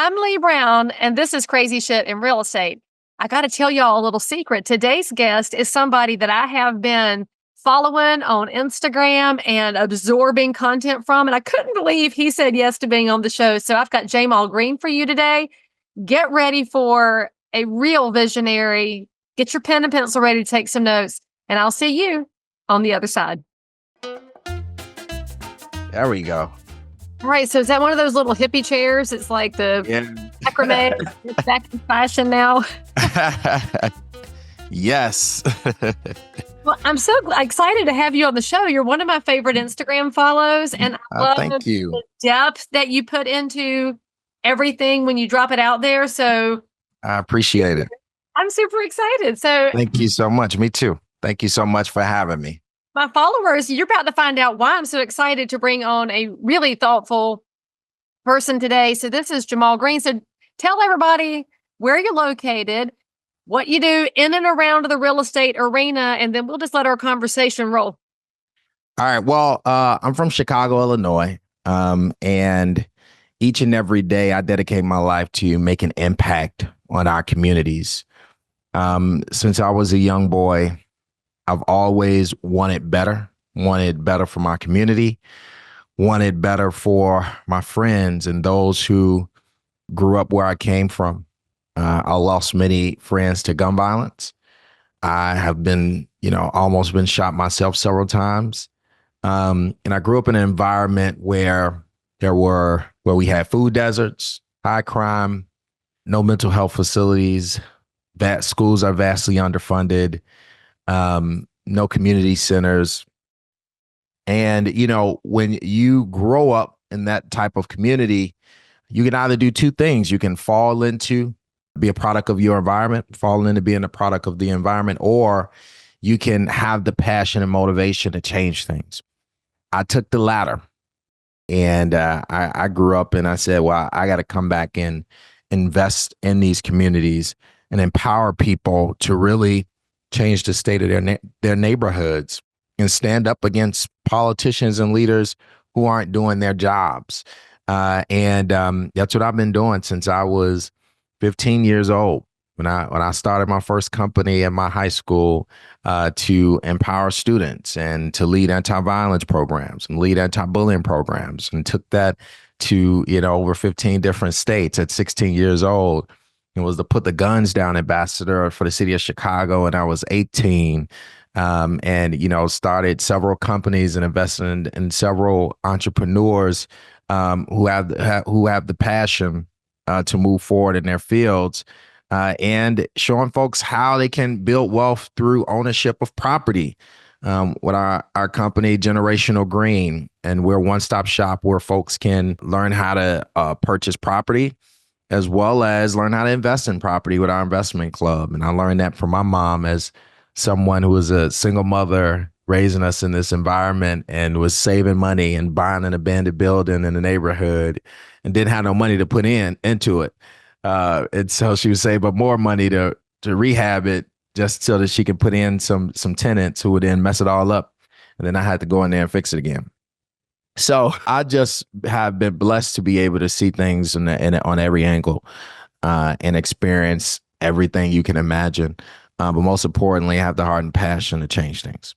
I'm Leigh Brown, and this is Crazy Shit in Real Estate. I got to tell y'all a little secret. Today's guest is somebody that I have been following on Instagram and absorbing content from, and I couldn't believe he said yes to being on the show. So I've got Jamal Green for you today. Get ready for a real visionary. Get your pen and pencil ready to take some notes, and I'll see you on the other side. There we go. All right, so is that one of those little hippie chairs? It's like the macrame. It's back in fashion now. Yes. Well, I'm so excited to have you on the show. You're one of my favorite Instagram follows, and I love thank you. the depth that you put into everything when you drop it out there. So I appreciate it. I'm super excited. So Thank you so much. Me too. Thank you so much for having me. my followers, you're about to find out why I'm so excited to bring on a really thoughtful person today. So this is Jamal Green. So tell everybody where you're located, what you do in and around the real estate arena, and then we'll just let our conversation roll. All right. Well, I'm from Chicago, Illinois. And each and every day I dedicate my life to make an impact on our communities. Since I was a young boy, I've always wanted better for my community, wanted better for my friends and those who grew up where I came from. I lost many friends to gun violence. I have been, almost been shot myself several times. And I grew up in an environment where we had food deserts, high crime, no mental health facilities, that schools are vastly underfunded. No community centers. And, when you grow up in that type of community, you can either do two things. You can fall into be a product of your environment, fall into being a product of the environment, or you can have the passion and motivation to change things. I took the latter. And I grew up and I said, well, I got to come back and invest in these communities and empower people to really change the state of their neighborhoods and stand up against politicians and leaders who aren't doing their jobs. And that's what I've been doing since I was 15 years old. When I started my first company at my high school to empower students and to lead anti-violence programs and lead anti-bullying programs, and took that to over 15 different states at 16 years old. It was the Put the Guns Down ambassador for the city of Chicago, and I was 18. And started several companies and invested in several entrepreneurs who have the passion to move forward in their fields, and showing folks how they can build wealth through ownership of property. With our company, Generational Green, and we're a one-stop shop where folks can learn how to purchase property, as well as learn how to invest in property with our investment club. And I learned that from my mom as someone who was a single mother raising us in this environment and was saving money and buying an abandoned building in the neighborhood and didn't have no money to put into it. And so she would save up more money to rehab it just so that she could put in some tenants who would then mess it all up. And then I had to go in there and fix it again. So I just have been blessed to be able to see things on every angle and experience everything you can imagine. But most importantly, have the heart and passion to change things.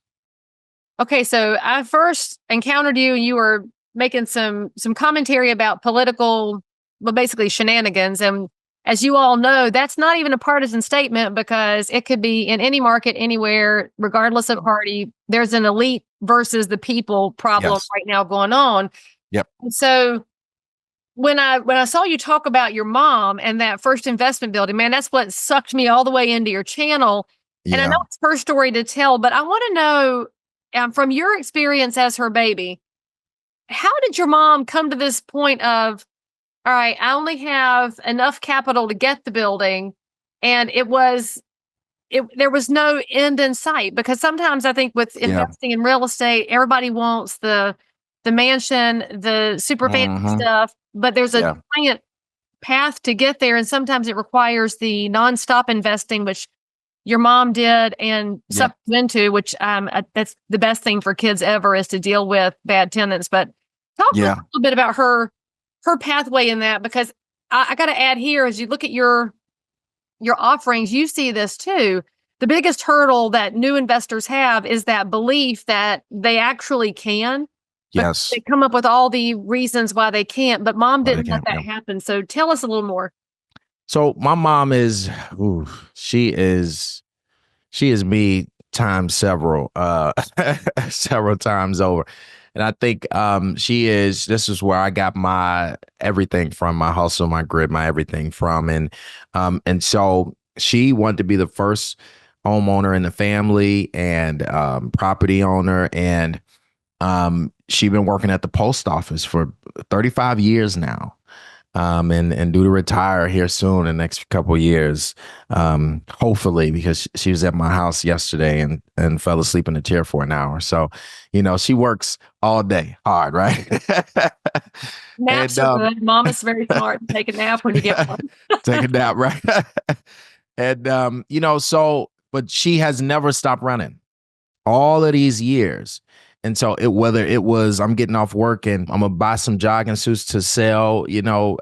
Okay, so I first encountered you and you were making some commentary about political, well, basically shenanigans. And as you all know, that's not even a partisan statement, because it could be in any market, anywhere, regardless of party. There's an elite versus the people problem right now going on. Yep. And so when I saw you talk about your mom and that first investment building, man, that's what sucked me all the way into your channel. Yeah. And I know it's her story to tell, but I want to know from your experience as her baby, how did your mom come to this point of, all right, I only have enough capital to get the building, and there was no end in sight? Because sometimes I think with investing in real estate, everybody wants the mansion, the super fancy stuff, but there's a giant path to get there. And sometimes it requires the nonstop investing, which your mom did and sucked you into, which that's the best thing for kids ever, is to deal with bad tenants. But talk a little bit about her pathway in that, because I got to add here, as you look at your offerings, you see this too. The biggest hurdle that new investors have is that belief that they actually can, but Yes. they come up with all the reasons why they can't. But mom Well, they didn't let can. that Yeah. happen. So tell us a little more. So my mom is, ooh, she is me times several, several times over. And I think this is where I got my everything from, my hustle, my grit, my everything from. And so she wanted to be the first homeowner in the family and property owner. And she been working at the post office for 35 years now, and due to retire here soon in the next couple of years, hopefully, because she was at my house yesterday and fell asleep in a chair for an hour. So, she works all day hard, right? Naps and are good. Mom is very smart to take a nap when you get one. take a nap, right? And but she has never stopped running all of these years. And so whether it was I'm getting off work and I'm gonna buy some jogging suits to sell,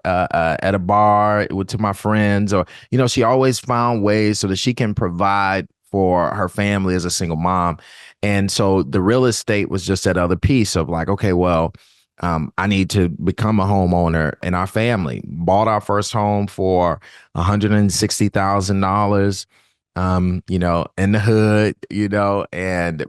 at a bar to my friends, or she always found ways so that she can provide for her family as a single mom. And so the real estate was just that other piece of like, okay, well, I need to become a homeowner in our family. Bought our first home for $160,000, in the hood,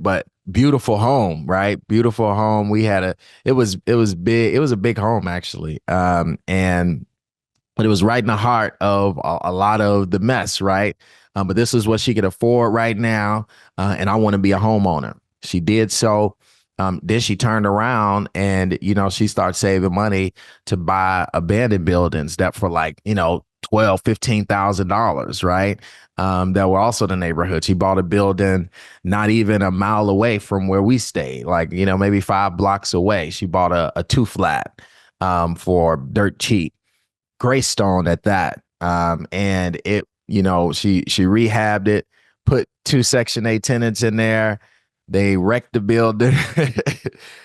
but beautiful home, right? Beautiful home. It was big. It was a big home actually. But it was right in the heart of a lot of the mess, right? But this is what she could afford right now. And I want to be a homeowner. She did so. Then she turned around and, she started saving money to buy abandoned buildings that for like, $12,000, $15,000, right? That were also the neighborhood. She bought a building not even a mile away from where we stayed, like, maybe 5 blocks away. She bought a 2-flat for dirt cheap, Greystone at that. And she rehabbed it, put 2 Section 8 tenants in there. They wrecked the building.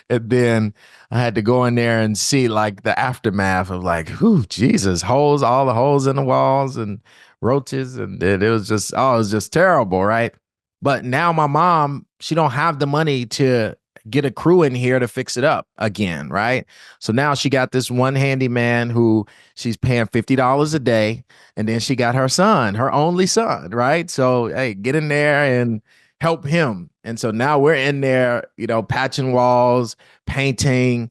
And then I had to go in there and see like the aftermath of like, whew, Jesus, all the holes in the walls and roaches. And it was just, oh, it was just terrible, right? But now my mom, she don't have the money to get a crew in here to fix it up again, right? So now she got this one handyman who she's paying $50 a day. And then she got her son, her only son, right? So, hey, get in there and help him. And so now we're in there, patching walls, painting,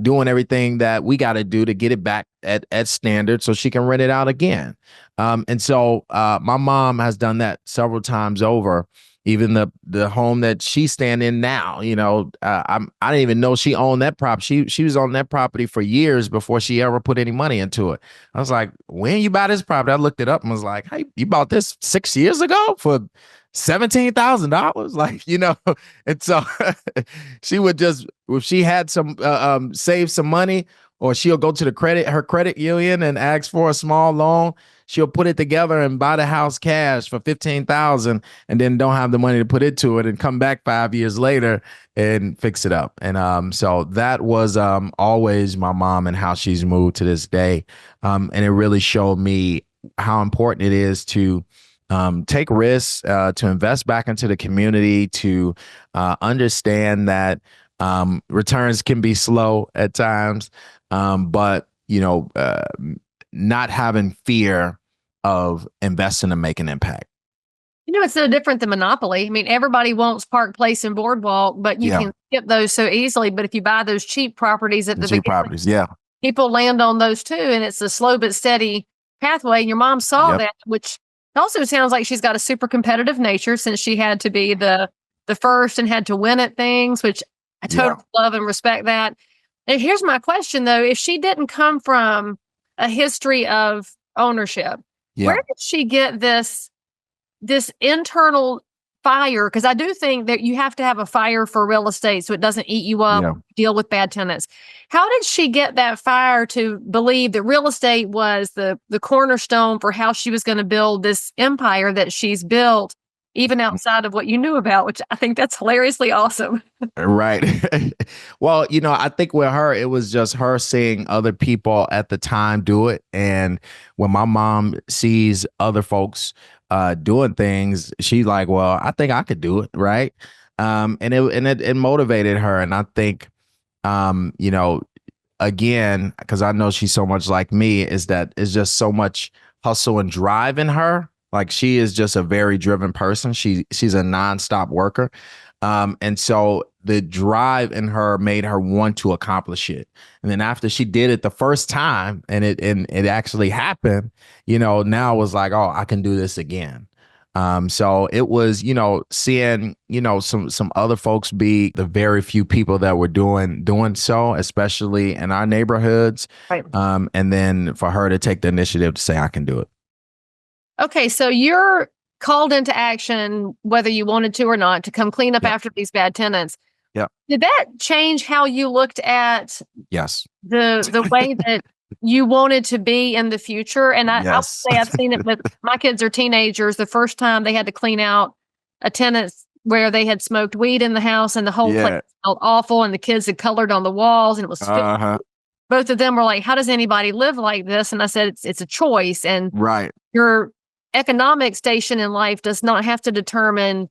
doing everything that we got to do to get it back at standard so she can rent it out again. And so my mom has done that several times over. Even the home that she's staying in now, I didn't even know she owned that property. She was on that property for years before she ever put any money into it. I was like, when you buy this property? I looked it up and was like, hey, you bought this 6 years ago for $17,000, like, and so she would just, if she had some save some money, or she'll go to her credit union and ask for a small loan. She'll put it together and buy the house cash for $15,000, and then don't have the money to put into it, and come back 5 years later and fix it up. And so that was always my mom and how she's moved to this day. And it really showed me how important it is to take risks, to invest back into the community, to understand that returns can be slow at times, but not having fear of investing and making impact. It's no different than Monopoly. I mean, everybody wants Park Place and Boardwalk, but you can skip those so easily. But if you buy those cheap properties at the cheap beginning, properties, yeah, people land on those too, and it's a slow but steady pathway. And your mom saw that, which also sounds like she's got a super competitive nature, since she had to be the first and had to win at things, which I totally love and respect that. And here's my question though: if she didn't come from a history of ownership, where did she get this internal fire? Because I do think that you have to have a fire for real estate so it doesn't eat you up, deal with bad tenants. How did she get that fire to believe that real estate was the cornerstone for how she was going to build this empire that she's built, even outside of what you knew about, which I think that's hilariously awesome. Right. Well, I think with her, it was just her seeing other people at the time do it. And when my mom sees other folks doing things, she's like, well, I think I could do it. Right. And it motivated her. And I think, you know, again, because I know she's so much like me, is that it's just so much hustle and drive in her. Like she is just a very driven person. She's a nonstop worker. And so the drive in her made her want to accomplish it. And then after she did it the first time and it actually happened, now it was like, oh, I can do this again. So it was, seeing, some other folks be the very few people that were doing so, especially in our neighborhoods. Right. And then for her to take the initiative to say, I can do it. Okay, so you're called into action, whether you wanted to or not, to come clean up Yep. after these bad tenants. Yep. Did that change how you looked at Yes. the way that you wanted to be in the future? And I would Yes. say I've seen it with my kids are teenagers. The first time they had to clean out a tenant where they had smoked weed in the house and the whole place smelled awful and the kids had colored on the walls and it was Uh-huh. both of them were like, how does anybody live like this? And I said, it's a choice. And Right. your economic station in life does not have to determine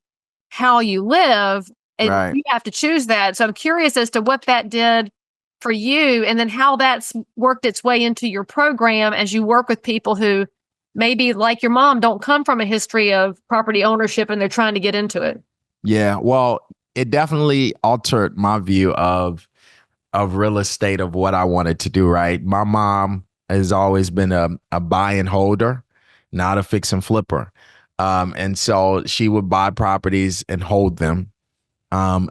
how you live. And Right. you have to choose that. So I'm curious as to what that did for you and then how that's worked its way into your program as you work with people who maybe like your mom don't come from a history of property ownership and they're trying to get into it. Yeah. Well, it definitely altered my view of real estate, of what I wanted to do. Right. My mom has always been a buy and holder, not a fix and flipper. And so she would buy properties and hold them.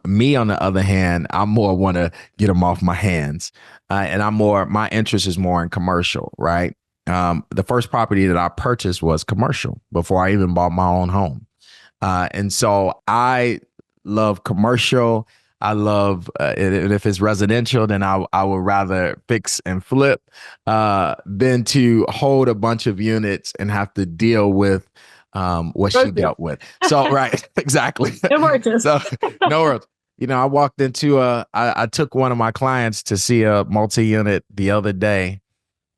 Me, on the other hand, I more want to get them off my hands. And my interest is more in commercial, right? The first property that I purchased was commercial before I even bought my own home. And so I love commercial. I love, and if it's residential, then I would rather fix and flip than to hold a bunch of units and have to deal with what she dealt with. So, right, exactly. No worries. So, no worries. I walked into I took one of my clients to see a multi-unit the other day,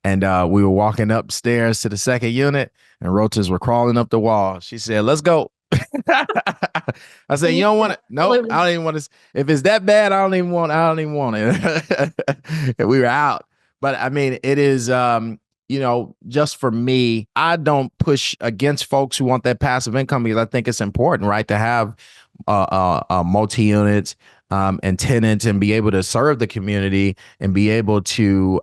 and we were walking upstairs to the second unit, and roaches were crawling up the wall. She said, "Let's go." I said, "You don't want it? No, I don't even want to. If it's that bad, I don't even want it." And we were out. But I mean, it is, just for me, I don't push against folks who want that passive income because I think it's important, right, to have multi units and tenants and be able to serve the community and be able to,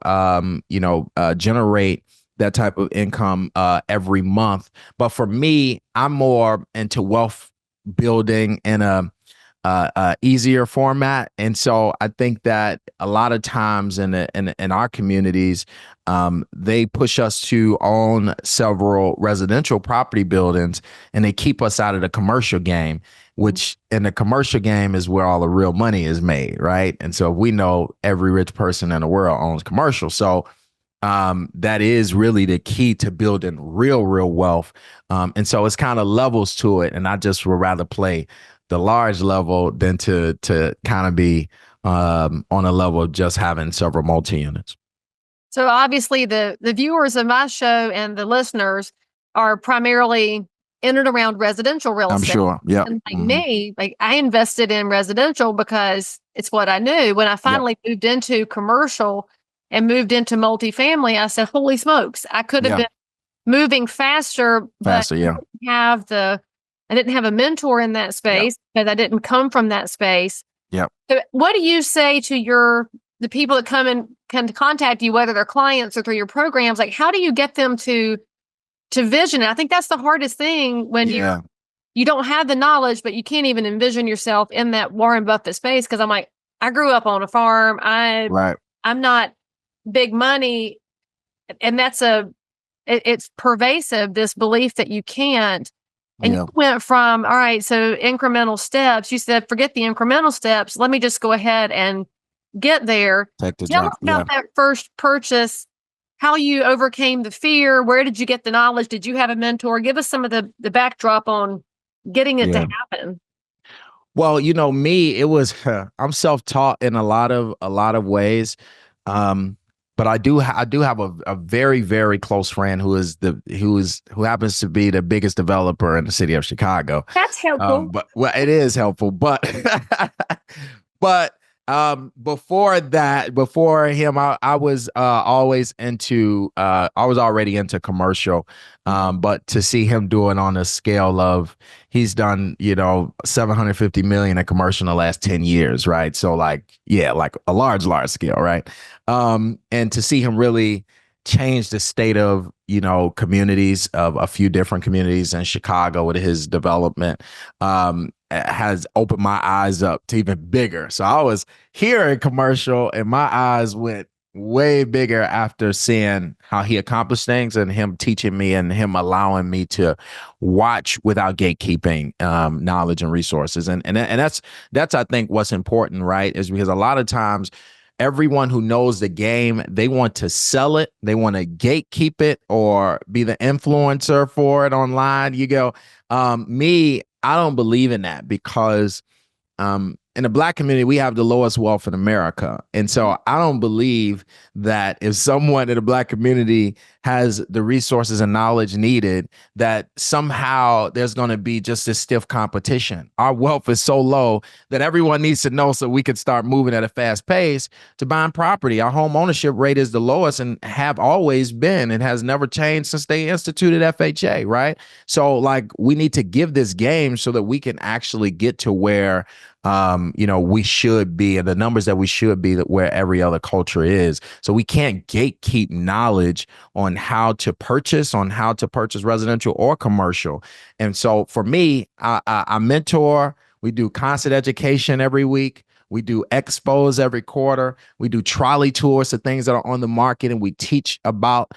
generate that type of income every month. But for me, I'm more into wealth building in a easier format. And so I think that a lot of times in our communities, they push us to own several residential property buildings and they keep us out of the commercial game, which in the commercial game is where all the real money is made, right? And so we know every rich person in the world owns commercial. So that is really the key to building real wealth. And so it's kind of levels to it. And I just would rather play the large level than to kind of be on a level of just having several multi-units. So obviously the viewers of my show and the listeners are primarily in and around residential real estate. I'm sure. Yeah. And like me, like I invested in residential because it's what I knew. When I finally moved into commercial and moved into multifamily, I said, holy smokes, I could have been moving faster, but I didn't have a mentor in that space because I didn't come from that space. Yep. So what do you say to the people that come to contact you, whether they're clients or through your programs? Like, how do you get them to vision it? I think that's the hardest thing when you don't have the knowledge, but you can't even envision yourself in that Warren Buffett space. Cause I'm like, I grew up on a farm. I'm not big money. And it's pervasive, this belief that you can't. And you went from, all right, so incremental steps. You said, forget the incremental steps. Let me just go ahead and get there. Tell us about that first purchase, how you overcame the fear. Where did you get the knowledge? Did you have a mentor? Give us some of the backdrop on getting it to Yeah. happen? Well, me, it was I'm self-taught in a lot of ways. Um, but I do have a very, very close friend who happens to be the biggest developer in the city of Chicago. That's helpful. But well, it is helpful, but but before him, I was always into I was already into commercial. But to see him do it on a scale of, he's done 750 million in commercial in the last 10 years, right? So like, yeah, like a large scale, right? And to see him really change the state of communities, of a few different communities in Chicago with his development, has opened my eyes up to even bigger. So I was here in commercial and my eyes went way bigger after seeing how he accomplished things, and him teaching me and him allowing me to watch without gatekeeping knowledge and resources. And that's I think what's important, right? Is because a lot of times everyone who knows the game, they want to sell it, they want to gatekeep it or be the influencer for it online. Me, I don't believe in that, because in the Black community, we have the lowest wealth in America. And so I don't believe that if someone in the Black community has the resources and knowledge needed, that somehow there's going to be just this stiff competition. Our wealth is so low that everyone needs to know, so we can start moving at a fast pace to buying property. Our home ownership rate is the lowest and have always been. It has never changed since they instituted FHA, right? So like, we need to give this game so that we can actually get to where we should be, and the numbers that we should be, that where every other culture is. So we can't gatekeep knowledge on how to purchase residential or commercial. And so for me, I mentor. We do constant education every week. We do expos every quarter. We do trolley tours to things that are on the market, and we teach about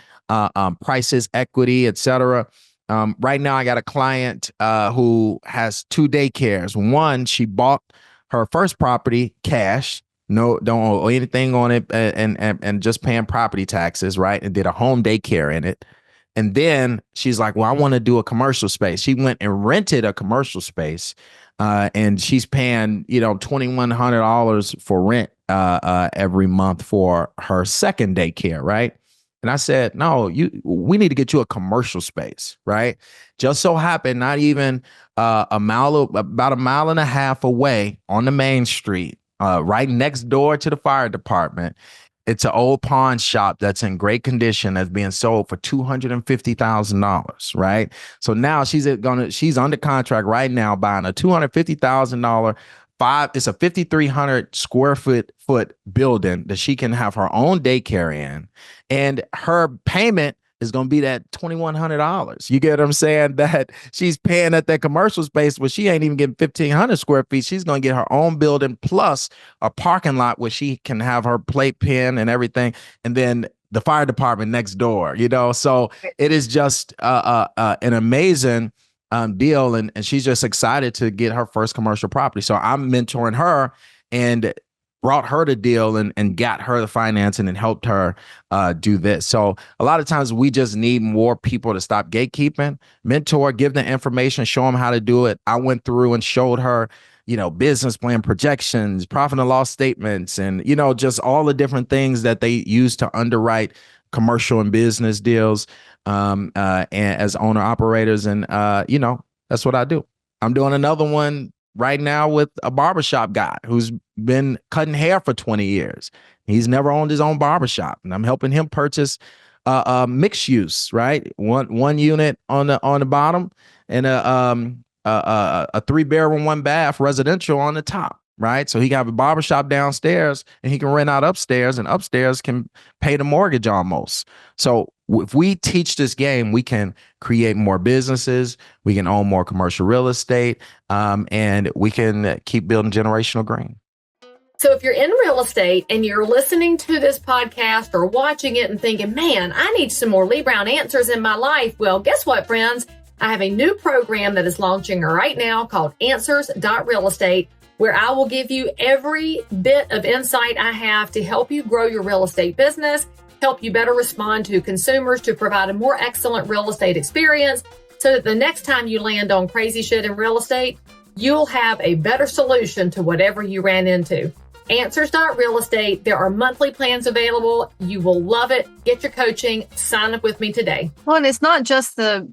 prices, equity, etc. Right now, I got a client who has 2 daycares. One, she bought her first property cash, no, don't owe anything on it, and just paying property taxes, right? And did a home daycare in it. And then she's like, well, I want to do a commercial space. She went and rented a commercial space, and she's paying, $2,100 for rent every month for her second daycare, right? And I said, no, we need to get you a commercial space, right? Just so happened, not even about a mile and a half away on the main street, right next door to the fire department. It's an old pawn shop that's in great condition, that's being sold for $250,000, right? So now she's under contract right now buying a $250,000 it's a 5,300 square foot building that she can have her own daycare in, and her payment is going to be that $2,100. You get what I'm saying? That she's paying at that commercial space where she ain't even getting 1,500 square feet. She's going to get her own building plus a parking lot where she can have her plate pen and everything, and then the fire department next door. So it is just an amazing deal, and she's just excited to get her first commercial property. So I'm mentoring her and brought her the deal and got her the financing and helped her do this. So a lot of times we just need more people to stop gatekeeping, mentor, give them information, show them how to do it. I went through and showed her, business plan projections, profit and loss statements, and, just all the different things that they use to underwrite commercial and business deals, and as owner operators. And, that's what I do. I'm doing another one right now with a barbershop guy who's been cutting hair for 20 years. He's never owned his own barbershop, and I'm helping him purchase mixed use, right? One unit on the bottom, and a 3-bedroom, 1-bath residential on the top, right? So he can have a barbershop downstairs and he can rent out upstairs, and upstairs can pay the mortgage almost. So if we teach this game, we can create more businesses, we can own more commercial real estate, and we can keep building generational green. So if you're in real estate and you're listening to this podcast or watching it and thinking, man, I need some more Leigh Brown answers in my life. Well, guess what, friends? I have a new program that is launching right now called Answers.Real Estate, where I will give you every bit of insight I have to help you grow your real estate business, help you better respond to consumers, to provide a more excellent real estate experience, so that the next time you land on crazy shit in real estate, you'll have a better solution to whatever you ran into. Answers Real Estate. There are monthly plans available. You will love it. Get your coaching. Sign up with me today. Well, and it's not just the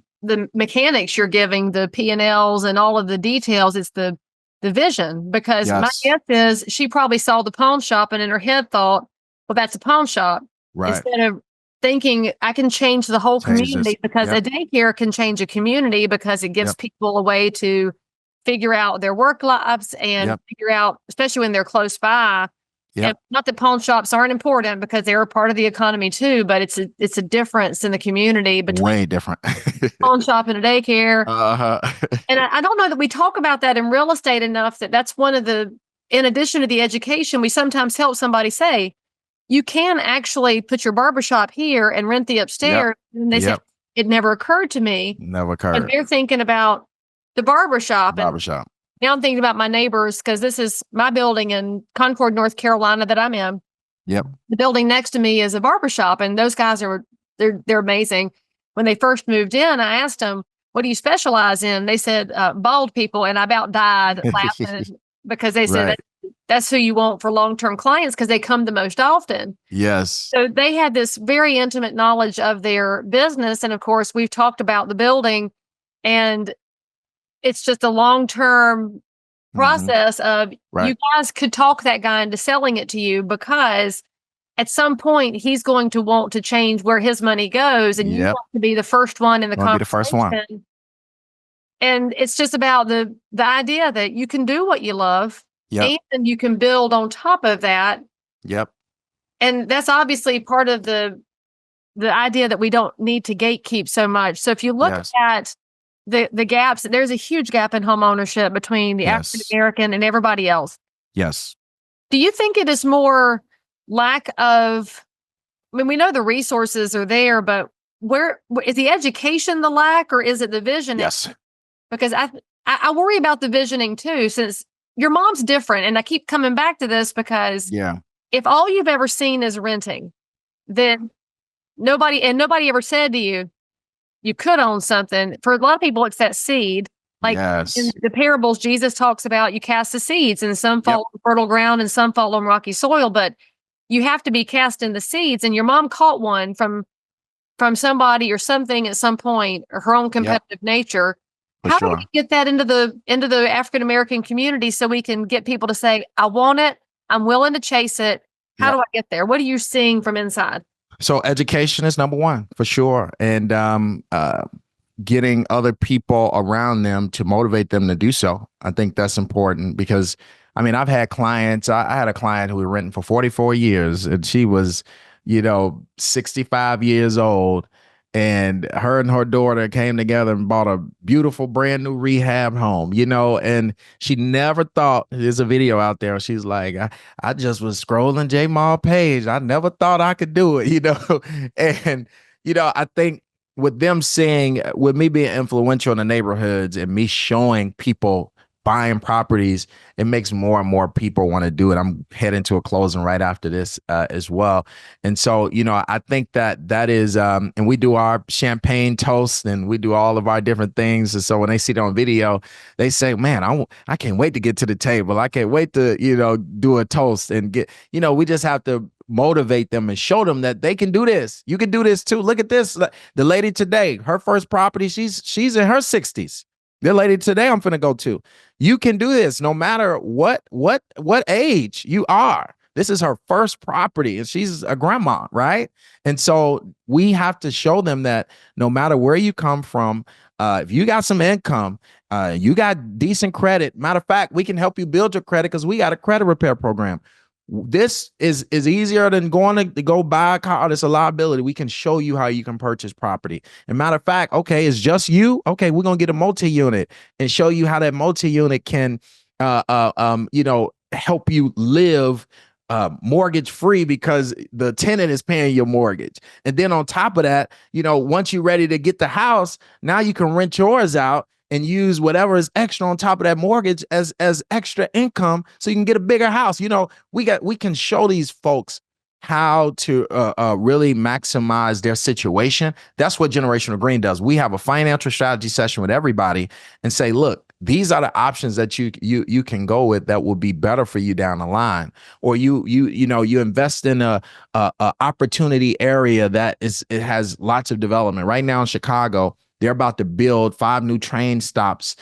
mechanics you're giving, the P&Ls and all of the details. It's the vision, because my guess is she probably saw the pawn shop and in her head thought, well, that's a pawn shop. Right. Instead of thinking I can change the whole community, because a daycare can change a community, because it gives people a way to figure out their work lives and figure out, especially when they're close by. And not that pawn shops aren't important, because they're a part of the economy too, but it's a difference in the community between way different pawn shop and a daycare. And I don't know that we talk about that in real estate enough, that's one of the, in addition to the education, we sometimes help somebody say, you can actually put your barbershop here and rent the upstairs. And they say, it never occurred to me. Never occurred. And they're thinking about the barbershop. Barbershop. Now I'm thinking about my neighbors, because this is my building in Concord, North Carolina that I'm in. Yep. The building next to me is a barbershop, and those guys they're amazing. When they first moved in, I asked them, what do you specialize in? They said, bald people. And I about died laughing, because they said that's who you want for long-term clients, because they come the most often. Yes. So they had this very intimate knowledge of their business. And of course, we've talked about the building, and it's just a long-term process of you guys could talk that guy into selling it to you, because at some point he's going to want to change where his money goes, and you want to be the first one in the conversation. Be the first one. And it's just about the idea that you can do what you love, and you can build on top of that. Yep. And that's obviously part of the idea that we don't need to gatekeep so much. So if you look at the gaps, there's a huge gap in home ownership between the African American and everybody else. Yes. Do you think it is more lack of, I mean, we know the resources are there, but where is the education the lack, or is it the vision? Yes. Because I worry about the visioning too, since your mom's different. And I keep coming back to this, because if all you've ever seen is renting, then nobody ever said to you, you could own something. For a lot of people, it's that seed. Like in the parables, Jesus talks about you cast the seeds, and some fall on fertile ground and some fall on rocky soil. But you have to be casting the seeds. And your mom caught one from somebody or something at some point, or her own competitive nature. How do we get that into the African American community, so we can get people to say, I want it, I'm willing to chase it. How do I get there? What are you seeing from inside? So education is number one for sure. And getting other people around them to motivate them to do so. I think that's important, because I mean, I've had clients, I had a client who was renting for 44 years, and she was, 65 years old, and her daughter came together and bought a beautiful brand new rehab home, and she never thought, there's a video out there. She's like, I just was scrolling J Mall page. I never thought I could do it, and, I think with them seeing, with me being influential in the neighborhoods and me showing people buying properties, it makes more and more people want to do it. I'm heading to a closing right after this as well. And so, I think that is, and we do our champagne toast, and we do all of our different things. And so when they see it on video, they say, man, I can't wait to get to the table. I can't wait to, do a toast and get, we just have to motivate them and show them that they can do this. You can do this too. Look at this. The lady today, her first property, she's in her 60s. The lady today I'm finna go to. You can do this no matter what age you are. This is her first property, and she's a grandma, right? And so we have to show them that no matter where you come from, if you got some income, you got decent credit. Matter of fact, we can help you build your credit, because we got a credit repair program. This is easier than going to go buy a car. It's a liability. We can show you how you can purchase property. And matter of fact, okay, it's just you. Okay, we're gonna get a multi-unit and show you how that multi-unit can, help you live mortgage free, because the tenant is paying your mortgage. And then on top of that, once you're ready to get the house, now you can rent yours out and use whatever is extra on top of that mortgage as extra income, so you can get a bigger house. We can show these folks how to really maximize their situation. That's what Generational Green does. We have a financial strategy session with everybody and say, look, these are the options that you can go with that will be better for you down the line. Or you invest in a opportunity area that it has lots of development. Right now in Chicago, they're about to build 5 new train stops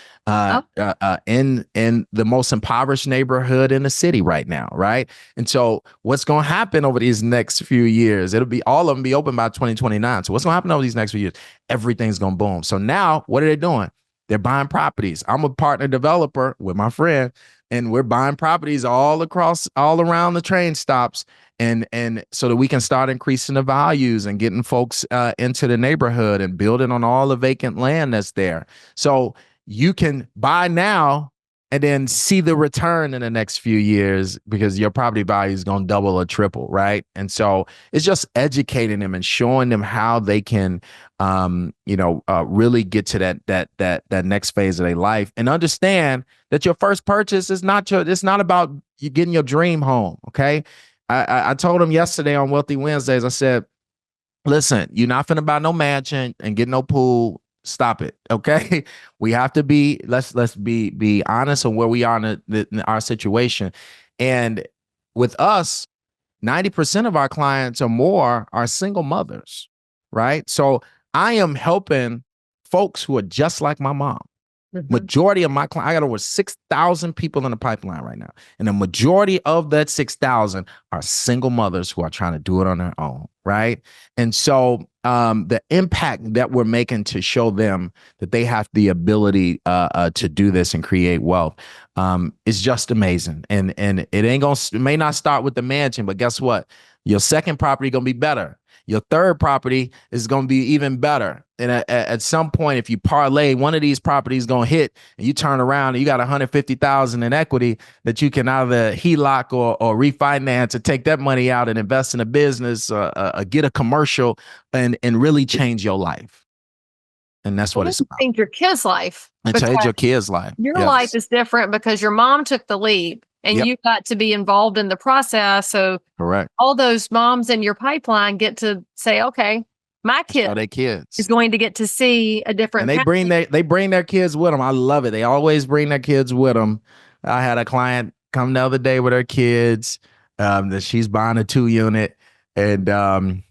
in the most impoverished neighborhood in the city right now, right? And so what's going to happen over these next few years? It'll be all of them be open by 2029. So what's going to happen over these next few years? Everything's going to boom. So now what are they doing? They're buying properties. I'm a partner developer with my friend, and we're buying properties all around the train stops, and so that we can start increasing the values and getting folks into the neighborhood and building on all the vacant land that's there. So you can buy now and then see the return in the next few years because your property value is going to double or triple, right? And so it's just educating them and showing them how they can, really get to that next phase of their life, and understand that your first purchase is it's not about you getting your dream home. Okay. I told them yesterday on Wealthy Wednesdays, I said, listen, you're not finna buy no mansion and get no pool. Stop it. Okay. We have to let's be honest on where we are in our situation. And with us, 90% of our clients or more are single mothers, right? So I am helping folks who are just like my mom. Majority of my clients, I got over 6,000 people in the pipeline right now. And the majority of that 6,000 are single mothers who are trying to do it on their own, right? And so the impact that we're making to show them that they have the ability to do this and create wealth is just amazing. And it may not start with the mansion, but guess what? Your second property gonna be better. Your third property is going to be even better. And at some point, if you parlay, one of these properties going to hit, and you turn around and you got $150,000 in equity that you can either HELOC or refinance, or take that money out and invest in a business, get a commercial, and really change your life. And that's what it's about. Change your kid's life. And change your kid's life. Your life is different because your mom took the leap. And you got to be involved in the process. So correct. All those moms in your pipeline get to say, okay, my kid is going to get to see a different. And they bring their kids with them. I love it. They always bring their kids with them. I had a client come the other day with her kids that she's buying a 2-unit. And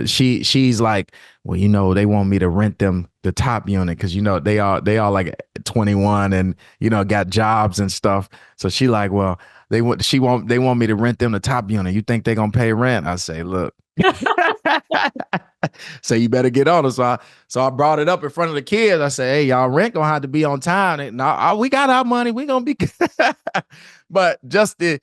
she's like, well, they want me to rent them the top unit because they are like 21 and got jobs and stuff. So she like, well, they want me to rent them the top unit. You think they're gonna pay rent? I say, look. So you better get on it. So I brought it up in front of the kids. I said, hey, y'all, rent gonna have to be on time. And we got our money. We gonna be but just the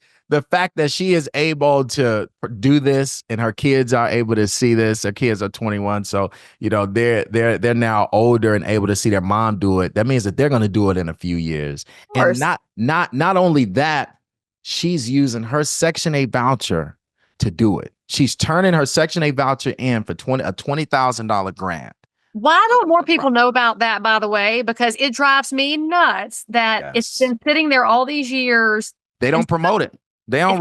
fact that she is able to do this and her kids are able to see this. Her kids are 21. So, they're now older and able to see their mom do it. That means that they're going to do it in a few years. And not only that, she's using her Section 8 voucher to do it. She's turning her Section 8 voucher in for a $20,000 grant. Why don't more people know about that, by the way? Because it drives me nuts that it's been sitting there all these years. They don't promote it. They don't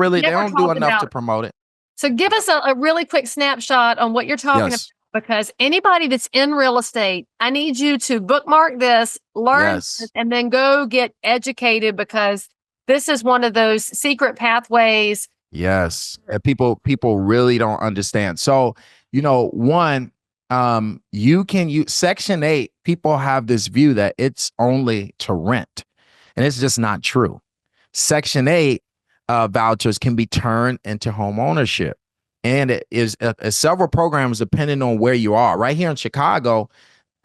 do enough to promote it. So give us a really quick snapshot on what you're talking about, because anybody that's in real estate, I need you to bookmark this, learn, this, and then go get educated, because this is one of those secret pathways. Yes. And people really don't understand. So, one, you can use Section 8. People have this view that it's only to rent, and it's just not true. Section 8 vouchers can be turned into home ownership. And it is several programs depending on where you are. Right here in Chicago,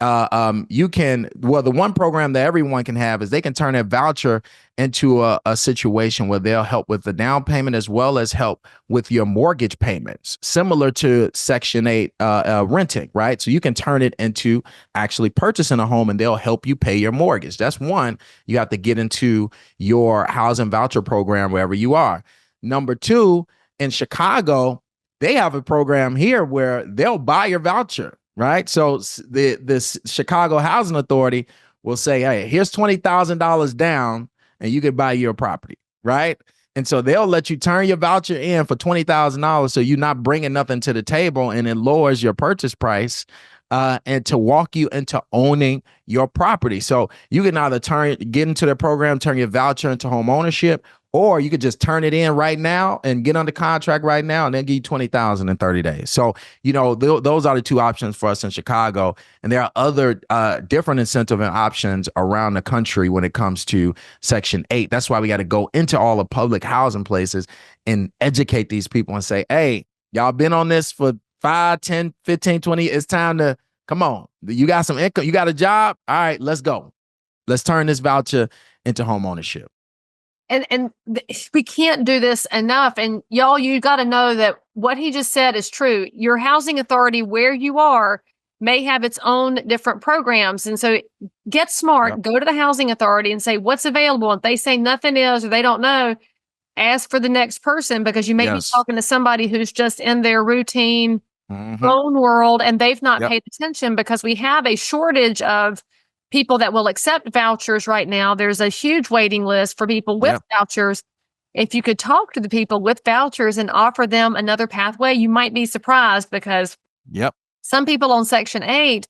the one program that everyone can have is they can turn their voucher into a situation where they'll help with the down payment as well as help with your mortgage payments, similar to Section 8 renting, right? So you can turn it into actually purchasing a home and they'll help you pay your mortgage. That's one. You have to get into your housing voucher program wherever you are. Number two, in Chicago, they have a program here where they'll buy your voucher. Right. So this Chicago Housing Authority will say, hey, here's $20,000 down and you can buy your property. Right. And so they'll let you turn your voucher in for $20,000. So you're not bringing nothing to the table, and it lowers your purchase price. And to walk you into owning your property. So you can either get into the program, turn your voucher into home ownership, or you could just turn it in right now and get under contract right now, and then give you $20,000 in 30 days. So, those are the two options for us in Chicago. And there are other different incentive and options around the country when it comes to Section 8. That's why we got to go into all the public housing places and educate these people and say, hey, y'all been on this for 5, 10, 15, 20. It's time to come on. You got some income. You got a job. All right, let's go. Let's turn this voucher into home ownership. And we can't do this enough. And y'all, you got to know that what he just said is true. Your housing authority where you are may have its own different programs. And so get smart, go to the housing authority and say, what's available? If they say nothing is, or they don't know, ask for the next person, because you may be talking to somebody who's just in their routine own world, and they've not paid attention, because we have a shortage of people that will accept vouchers right now. There's a huge waiting list for people with vouchers. If you could talk to the people with vouchers and offer them another pathway, you might be surprised, because some people on Section 8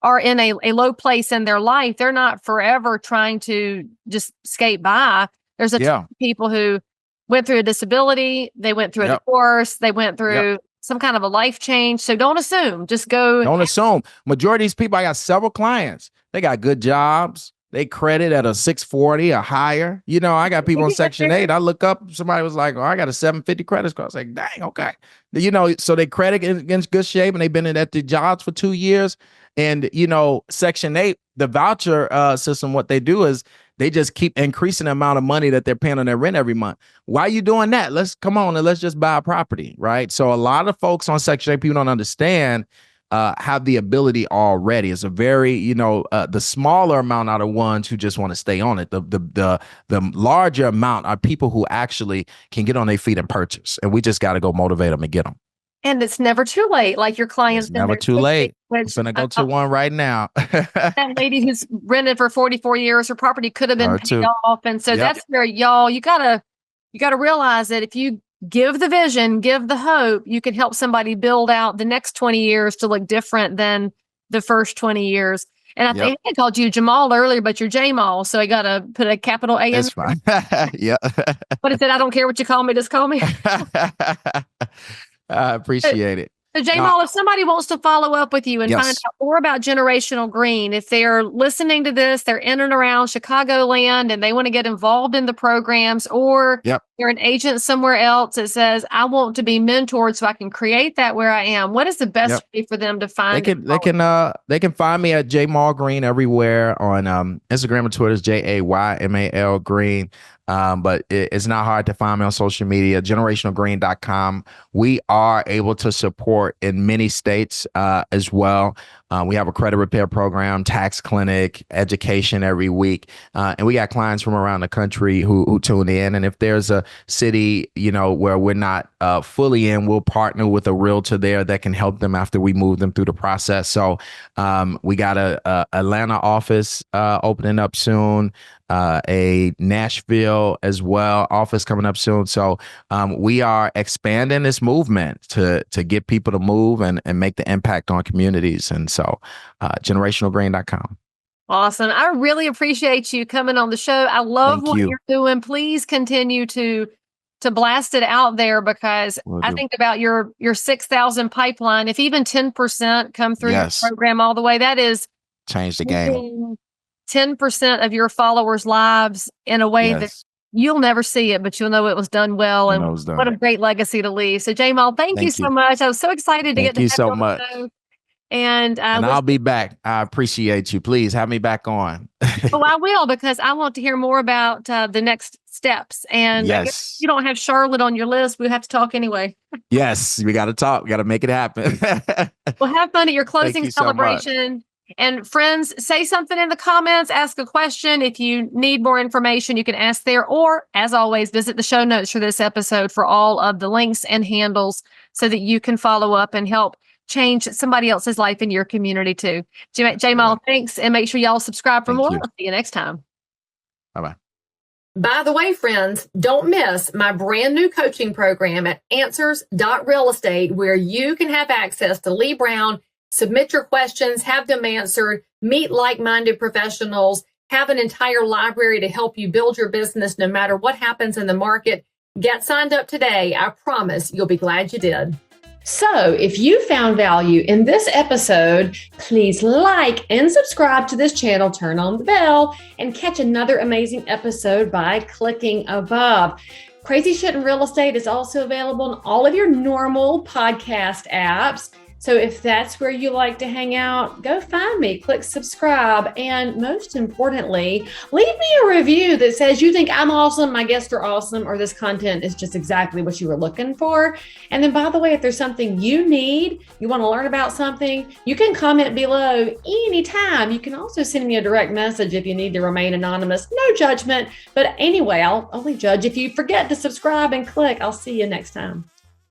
are in a low place in their life. They're not forever trying to just skate by. There's a ton of people who went through a disability, they went through a divorce, they went through some kind of a life change. So don't assume, just go. Don't assume. Majority of these people, I got several clients. They got good jobs. They credit at a 640 or higher. I got people on Section 8. I look up, somebody was like, oh, I got a 750 credit score. I was like, dang, okay. So they credit against good shape, and they've been at the jobs for 2 years. And, Section 8, the voucher system, what they do is they just keep increasing the amount of money that they're paying on their rent every month. Why are you doing that? Let's just buy a property, right? So a lot of folks on Section 8, people don't understand, have the ability already. It's a very, the smaller amount are the ones who just want to stay on it. The larger amount are people who actually can get on their feet and purchase. And we just got to go motivate them and get them. And it's never too late. Like your clients. It's never too late. I'm going to go to one right now. That lady who's rented for 44 years, her property could have been paid off. And so that's where y'all, you gotta realize that if you give the vision, give the hope, you can help somebody build out the next 20 years to look different than the first 20 years. And I think I called you Jamal earlier, but you're Jamal. So I got to put a capital A in. That's fine. What is it? I don't care what you call me. Just call me. I appreciate it. So, Jamal, if somebody wants to follow up with you and find out more about Generational Green, if they're listening to this, they're in and around Chicagoland and they want to get involved in the programs, or you're an agent somewhere else that says, I want to be mentored so I can create that where I am, what is the best way for them to find They can find me at Jamal Green everywhere on Instagram and Twitter is JAYMAL Green. But it's not hard to find me on social media, generationalgreen.com. We are able to support in many states as well. We have a credit repair program, tax clinic, education every week. And we got clients from around the country who tune in. And if there's a city, where we're not fully in, we'll partner with a realtor there that can help them after we move them through the process. So we got a Atlanta office opening up soon. A Nashville as well office coming up soon. So we are expanding this movement to get people to move and make the impact on communities. And so generationalgreen.com. Awesome. I really appreciate you coming on the show. I love what you're doing. Please continue to blast it out there, because I think about your 6,000 pipeline. If even 10% come through your program all the way, that is change the game. 10% of your followers' lives in a way that you'll never see it, but you'll know it was done well. And what a great legacy to leave. So, Jamal, thank you so much. I was so excited to get to you so much. And I'll be back. I appreciate you. Please have me back on. Oh, I will, because I want to hear more about the next steps. And I guess you don't have Charlotte on your list. We have to talk anyway. Yes, we got to talk. We got to make it happen. Well, have fun at your closing celebration. And friends, say something in the comments, ask a question. If you need more information, you can ask there. Or, as always, visit the show notes for this episode for all of the links and handles so that you can follow up and help change somebody else's life in your community too. Jamal, thanks. And make sure y'all subscribe for more. I'll see you next time. Bye-bye. By the way, friends, don't miss my brand new coaching program at answers.realestate, where you can have access to Leigh Brown, submit your questions, have them answered, meet like-minded professionals, have an entire library to help you build your business no matter what happens in the market. Get signed up today. I promise you'll be glad you did. So if you found value in this episode, please like and subscribe to this channel, turn on the bell, and catch another amazing episode by clicking above. Crazy Shit in Real Estate is also available in all of your normal podcast apps. So if that's where you like to hang out, go find me, click subscribe, and most importantly, leave me a review that says you think I'm awesome, my guests are awesome, or this content is just exactly what you were looking for. And then, by the way, if there's something you need, you want to learn about something, you can comment below anytime. You can also send me a direct message if you need to remain anonymous. No judgment. But anyway, I'll only judge if you forget to subscribe and click. I'll see you next time.